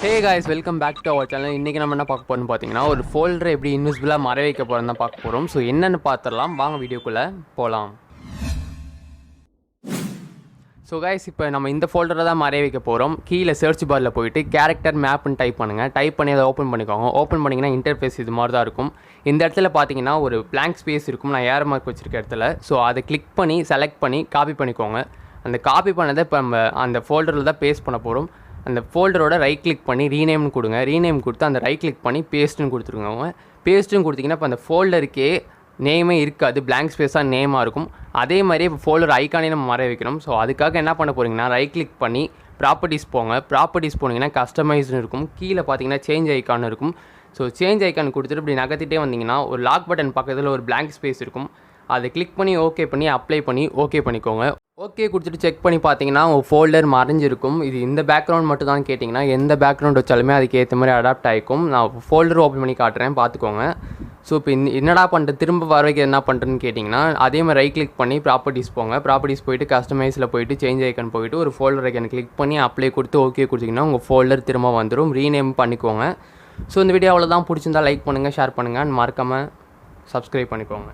Hey guys, welcome back to our channel. இன்றைக்கி நம்ம என்ன பார்க்க போகிறோம்னு பார்த்தீங்கன்னா, ஒரு ஃபோல்டரை எப்படி இன்விசிபிளாக மறை வைக்க போகிறோம் தான் பார்க்க போகிறோம். ஸோ என்னென்னு பார்த்துடலாம், வாங்க வீடியோக்குள்ளே போகலாம். ஸோ காய்ஸ், இப்போ நம்ம இந்த ஃபோல்டரை தான் மறை வைக்க போகிறோம். கீழே சர்ச் பாரில் போயிட்டு கேரக்டர் மேப்னு டைப் பண்ணுங்கள். டைப் பண்ணி அதை ஓப்பன் பண்ணிக்கோங்க. ஓப்பன் பண்ணிங்கன்னா இன்டர்ஃபேஸ் இது மாதிரி தான் இருக்கும். இந்த இடத்துல பார்த்தீங்கன்னா ஒரு பிளாங்க் ஸ்பேஸ் இருக்கும். நான் ஏர் மார்க் வச்சுருக்க இடத்துல. ஸோ அதை கிளிக் பண்ணி செலக்ட் பண்ணி காப்பி பண்ணிக்கோங்க. அந்த காப்பி பண்ணதை இப்போ நம்ம அந்த ஃபோல்டரில் தான் பேஸ்ட் பண்ண போகிறோம். அந்த ஃபோல்டரோட ரைட் கிளிக் பண்ணி ரீநேம்னு கொடுங்க. ரீநேம் கொடுத்து அந்த ரைட் கிளிக் பண்ணி பேஸ்ட்டுன்னு கொடுத்துருங்க. பேஸ்ட்டுன்னு கொடுத்தீங்கன்னா இப்போ அந்த ஃபோல்டருக்கே நேமே இருக்காது, பிளாங்க் ஸ்பேஸாக நேமாக இருக்கும். அதே மாதிரியே இப்போ ஃபோல்டர் ஐக்கானே நம்ம மறை வைக்கணும். ஸோ அதுக்காக என்ன பண்ண போகிறீங்கன்னா, ரைட் கிளிக் பண்ணி ப்ராப்பர்ட்டிஸ் போங்க. ப்ராப்பர்ட்டிஸ் போனீங்கன்னா கஸ்டமைஸ்னு இருக்கும். கீழே பார்த்தீங்கன்னா சேஞ்ச் ஐக்கான் இருக்கும். ஸோ சேஞ்ச் ஐக்கான் கொடுத்துட்டு இப்படி நகர்த்திட்டே வந்தீங்கன்னா ஒரு லாக் பட்டன் பக்கத்தில் ஒரு பிளாங்க் ஸ்பேஸ் இருக்கும். அதை கிளிக் பண்ணி ஓகே பண்ணி அப்ளை பண்ணி ஓகே பண்ணிக்கோங்க. ஓகே கொடுத்துட்டு செக் பண்ணி பார்த்தீங்கன்னா உங்கள் ஃபோல்டர் மறைஞ்சிருக்கும். இது இந்த பேக்ரவுண்ட் மட்டும் தான் கேட்டிங்கன்னா எந்த பேக்ரவுண்ட் வச்சாலுமே அதுக்கு ஏற்ற மாதிரி அடாப்ட் ஆகிக்கும். நான் ஃபோல்டர் ஓப்பன் பண்ணி காட்டுறேன், பார்த்துக்கோங்க. ஸோ இப்போ என்னடா பண்ணுறது, திரும்ப வர வைக்க என்ன பண்ணுறதுன்னு கேட்டிங்கன்னா, அதே மாதிரி ரைட் கிளிக் பண்ணி ப்ராப்பர்ட்டிஸ் போங்க. ப்ராப்பர்ட்டிஸ் போய்ட்டு கஸ்டமைஸில் போய்ட்டு சேஞ்ச் ஐக்கன் போய்ட்டு ஒரு ஃபோல்டர் ஐக்கன் கிளிக் பண்ணி அப்ளை கொடுத்து ஓகே கொடுத்திங்கன்னா உங்கள் ஃபோல்டர் திரும்ப வந்துடும். ரீநேம் பண்ணிக்கோங்க. ஸோ இந்த வீடியோ அவ்வளோதான். பிடிச்சிருந்தா லைக் பண்ணுங்கள், ஷேர் பண்ணுங்கள், மறக்காமல் சப்ஸ்கிரைப் பண்ணிக்கோங்க.